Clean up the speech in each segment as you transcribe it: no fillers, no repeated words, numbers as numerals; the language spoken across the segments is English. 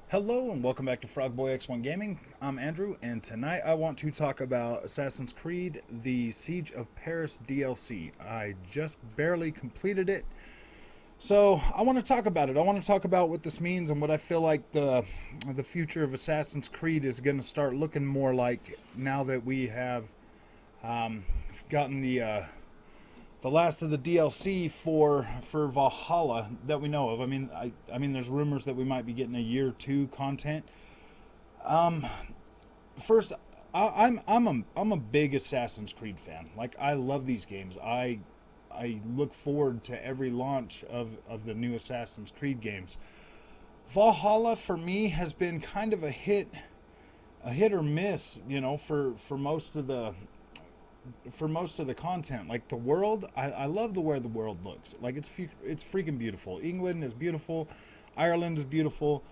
Hello and welcome back to Frogboy X1 Gaming. I'm Andrew, and tonight I want to talk about Assassin's Creed: The Siege of Paris DLC. I just barely completed it, so I want to talk about it. I want to talk about what this means and what I feel like the future of Assassin's Creed is going to start looking more like now that we have gotten the last of the DLC for Valhalla that we know of. I mean, there's rumors that we might be getting a year 2 content. First, I'm a big Assassin's Creed fan. Like, I love these games. I look forward to every launch of the new Assassin's Creed games. Valhalla for me has been kind of a hit or miss, you know, for most of the content. Like the world, I love the way the world looks. Like it's freaking beautiful. England is beautiful, Ireland is beautiful,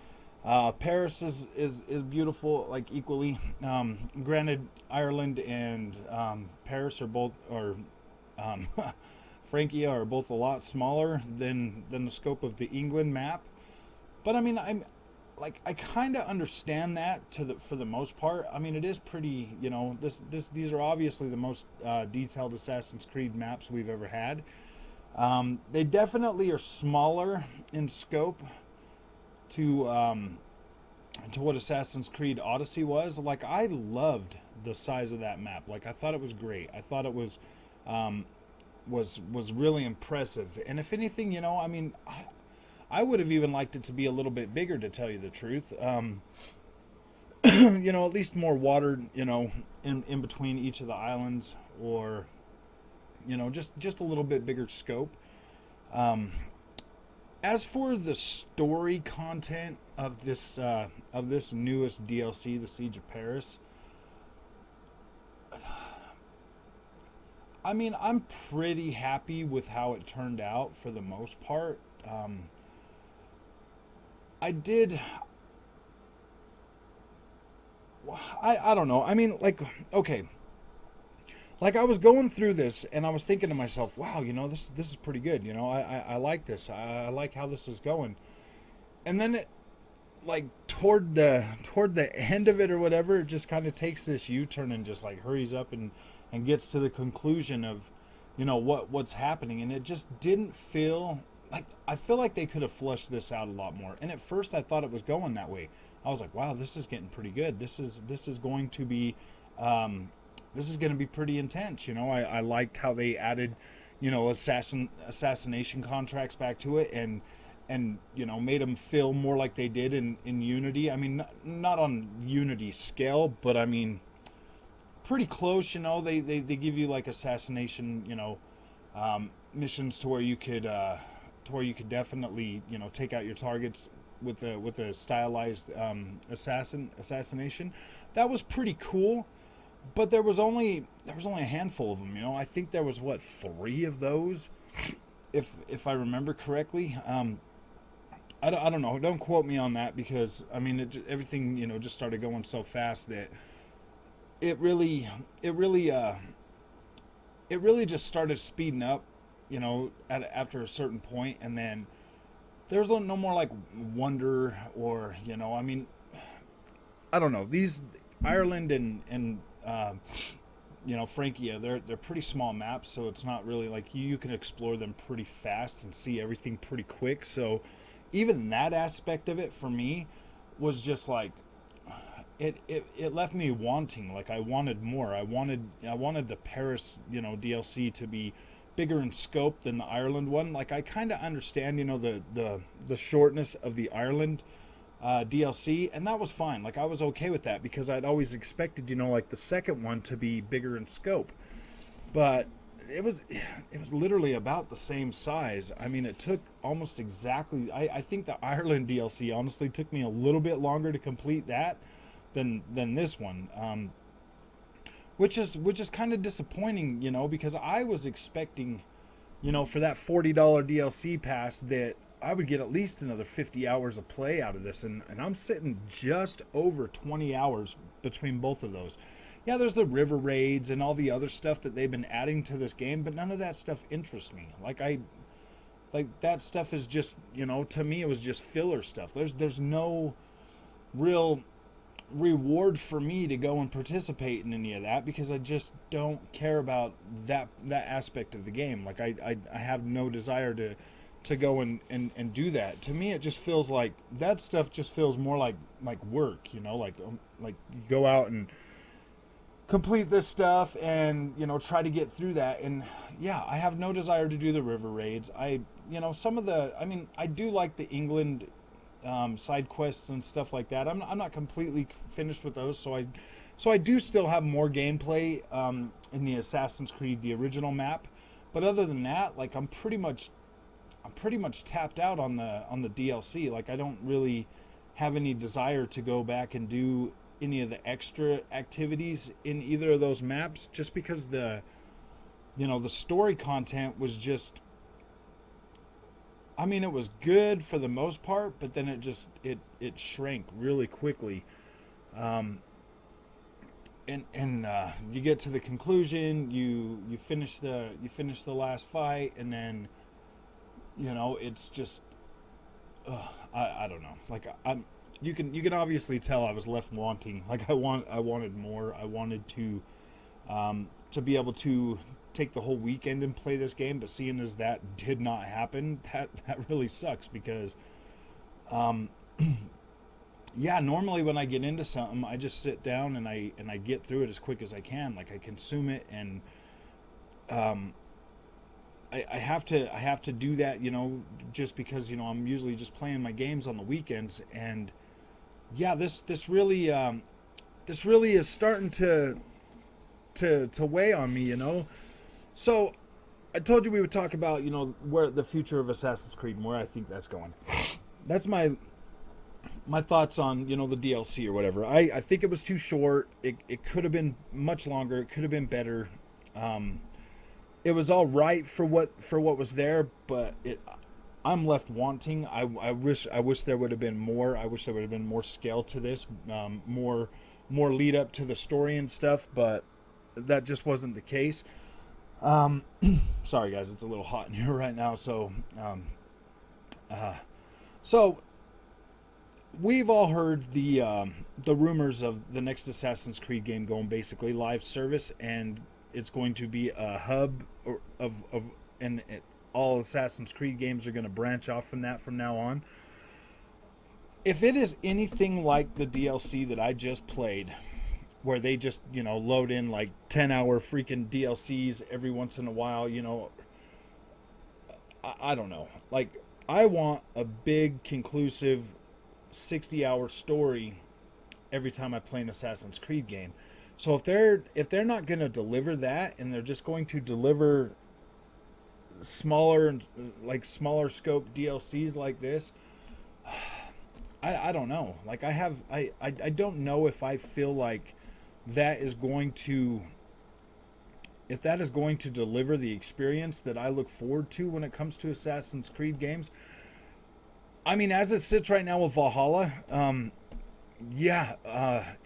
Paris is beautiful, like equally. Granted, Ireland and Paris are both, or Francia are both a lot smaller than the scope of the England map. But I mean, I kind of understand that for the most part. I mean, it is pretty, you know, these are obviously the most detailed Assassin's Creed maps we've ever had. They definitely are smaller in scope to what Assassin's Creed Odyssey was. Like, I loved the size of that map. Like, I thought it was great. I thought it was really impressive. And if anything, you know, I mean, I would have even liked it to be a little bit bigger, to tell you the truth. You know, at least more water, you know, in between each of the islands, or, you know, just a little bit bigger scope. As for the story content of this newest DLC, The Siege of Paris, I mean, I'm pretty happy with how it turned out for the most part. I don't know. I mean, like, okay. Like, I was going through this and I was thinking to myself, wow, you know, this is pretty good. You know, I like this. I like how this is going. And then it, like, toward the end of it or whatever, it just kind of takes this U-turn and just like hurries up and gets to the conclusion of, you know, what's happening. And it just didn't feel like, I feel like they could have flushed this out a lot more. And at first I thought it was going that way. I was like, wow, this is getting pretty good. This is going to be pretty intense. You know, I liked how they added, you know, assassination contracts back to it, and you know, made them feel more like they did in Unity. I mean, not on Unity scale, but I mean, pretty close. You know, they give you like assassination, you know, missions to where you could definitely, you know, take out your targets with a stylized assassination. That was pretty cool, but there was only a handful of them. You know, I think there was 3 of those, if I remember correctly. I don't know. Don't quote me on that, because I mean, everything, you know, just started going so fast that it really just started speeding up, you know, after a certain point. And then there's no more like wonder, or, you know, I mean, I don't know. These Ireland and you know, Francia, they're pretty small maps, so it's not really like you can explore them pretty fast and see everything pretty quick. So even that aspect of it for me was just like, it left me wanting. Like, I wanted more. I wanted the Paris, you know, DLC to be bigger in scope than the Ireland one. Like, I kind of understand, you know, the shortness of the Ireland DLC, and that was fine. Like, I was okay with that, because I'd always expected, you know, like the second one to be bigger in scope. But it was literally about the same size. I mean, it took almost exactly, I think the Ireland DLC honestly took me a little bit longer to complete that than this one. Which is kind of disappointing, you know, because I was expecting, you know, for that $40 DLC pass, that I would get at least another 50 hours of play out of this, and I'm sitting just over 20 hours between both of those. yeah, there's the river raids and all the other stuff that they've been adding to this game, but none of that stuff interests me. Like that stuff is just, to me it was just filler stuff. There's no real reward for me to go and participate in any of that, because I just don't care about that aspect of the game. Like I have no desire to go and do that. To me, it just feels like that stuff just feels more like work, like you go out and complete this stuff and try to get through that. And yeah, I have no desire to do the river raids. I do like the England side quests and stuff like that. I'm not completely finished with those, so I do still have more gameplay in the Assassin's Creed, the original map. But other than that, like I'm pretty much tapped out on the DLC. Like I don't really have any desire to go back and do any of the extra activities in either of those maps, just because the story content was just, I mean, it was good for the most part, but then it shrank really quickly. And you get to the conclusion, you finish the last fight, and then it's just, I don't know. Like you can obviously tell I was left wanting. Like I wanted more. I wanted to be able to take the whole weekend and play this game, but seeing as that did not happen, that really sucks, because yeah, normally when I get into something, I just sit down and I get through it as quick as I can. Like I consume it, and I have to do that, just because I'm usually just playing my games on the weekends. And yeah, this really is starting to weigh on me. So I told you we would talk about where the future of Assassin's Creed and where I think that's going. That's my thoughts on the DLC or whatever. I think it was too short. It could have been much longer. It could have been better. It was all right for what was there, but I'm left wanting. I wish there would have been more. I wish there would have been more scale to this, more lead up to the story and stuff, but that just wasn't the case. Sorry guys, it's a little hot in here right now. So we've all heard the rumors of the next Assassin's Creed game going basically live service, and it's going to be a hub and all Assassin's Creed games are going to branch off from that from now on. If it is anything like the DLC that I just played, where they just load in like 10-hour freaking DLCs every once in a while, I don't know. Like I want a big conclusive 60-hour story every time I play an Assassin's Creed game. So if they're not going to deliver that, and they're just going to deliver smaller scope DLCs like this, I don't know. Like I don't know if I feel like that is going to deliver the experience that I look forward to when it comes to Assassin's Creed games. I mean, as it sits right now with Valhalla,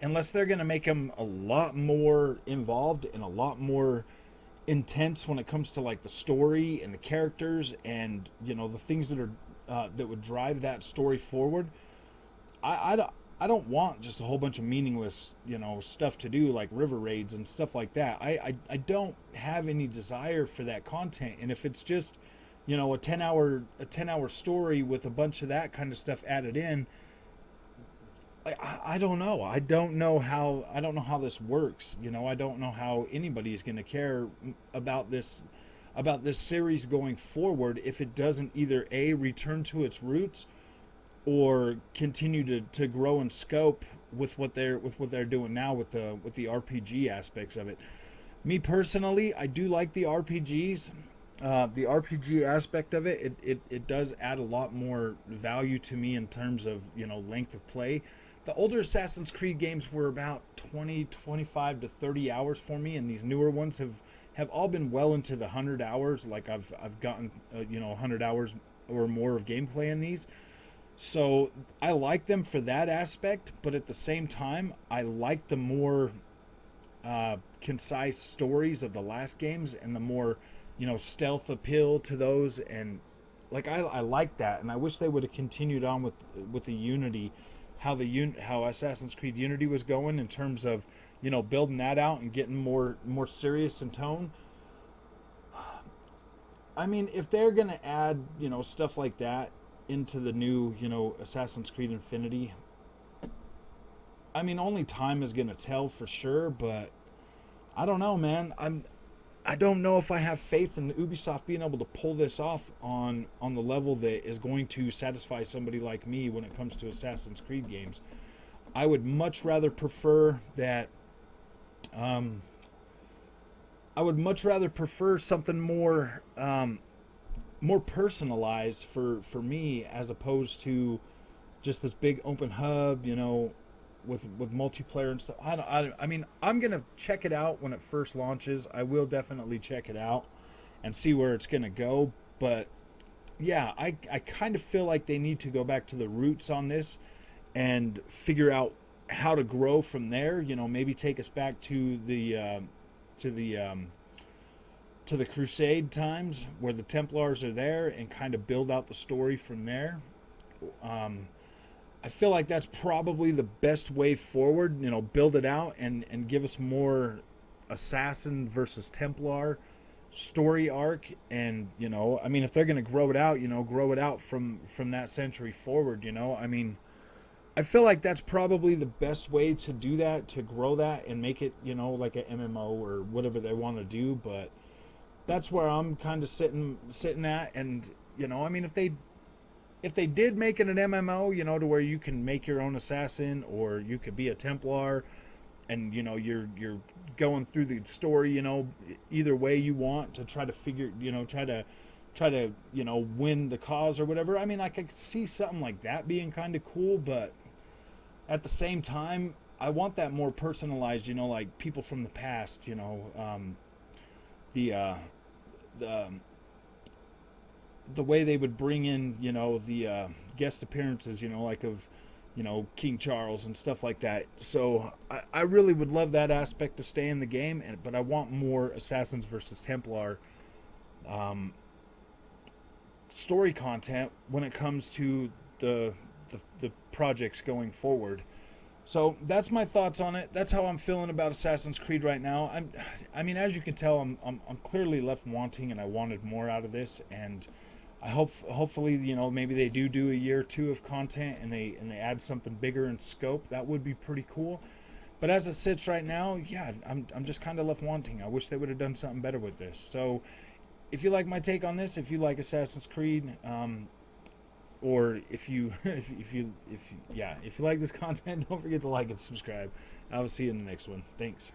unless they're going to make them a lot more involved and a lot more intense when it comes to like the story and the characters and the things that are that would drive that story forward, I don't want just a whole bunch of meaningless stuff to do, like river raids and stuff like that. I don't have any desire for that content. And if it's just a 10-hour story with a bunch of that kind of stuff added in, I don't know. I don't know how this works. I don't know how anybody is going to care about this series going forward if it doesn't either return to its roots or continue to grow in scope with what they're doing now with the RPG aspects of it. Me personally, I do like the RPGs. The RPG aspect of it, it does add a lot more value to me in terms of length of play. The older Assassin's Creed games were about 25 to 30 hours for me, and these newer ones have all been well into the 100 hours. Like I've gotten 100 hours or more of gameplay in these. So I like them for that aspect, but at the same time, I like the more concise stories of the last games and the more, stealth appeal to those. And like I like that, and I wish they would have continued on with the Unity, how Assassin's Creed Unity was going in terms of building that out and getting more serious in tone. I mean, if they're gonna add stuff like that into the new Assassin's Creed Infinity, I mean, only time is gonna tell for sure. But I don't know, man. I don't know if I have faith in Ubisoft being able to pull this off on the level that is going to satisfy somebody like me when it comes to Assassin's Creed games. I would much rather prefer that. I would much rather prefer something more personalized for me, as opposed to just this big open hub, with multiplayer and stuff. I mean, I'm gonna check it out when it first launches. I will definitely check it out and see where it's gonna go. But yeah, I kind of feel like they need to go back to the roots on this and figure out how to grow from there. Maybe take us back to the to the Crusade times where the Templars are there, and kind of build out the story from there. I feel like that's probably the best way forward. Build it out and give us more Assassin versus Templar story arc. And I mean, if they're gonna grow it out, grow it out from that century forward. I mean, I feel like that's probably the best way to do that, to grow that and make it like an MMO or whatever they want to do. But that's where I'm kind of sitting at. And I mean, if they did make it an MMO, to where you can make your own assassin, or you could be a Templar, and you're going through the story, either way you want to try to figure, try to win the cause or whatever. I mean, I could see something like that being kind of cool. But at the same time, I want that more personalized, like people from the past, the the way they would bring in, the guest appearances, like of, King Charles and stuff like that. So I really would love that aspect to stay in the game, but I want more Assassins versus Templar story content when it comes to the projects going forward. So that's my thoughts on it. That's how I'm feeling about Assassin's Creed right now. I mean, as you can tell, I'm clearly left wanting, and I wanted more out of this. And I hopefully, maybe they do a year or two of content, and they add something bigger in scope. That would be pretty cool. But as it sits right now, yeah, I'm just kind of left wanting. I wish they would have done something better with this. So if you like my take on this, if you like Assassin's Creed, or if you like this content, don't forget to like and subscribe. I will see you in the next one. Thanks.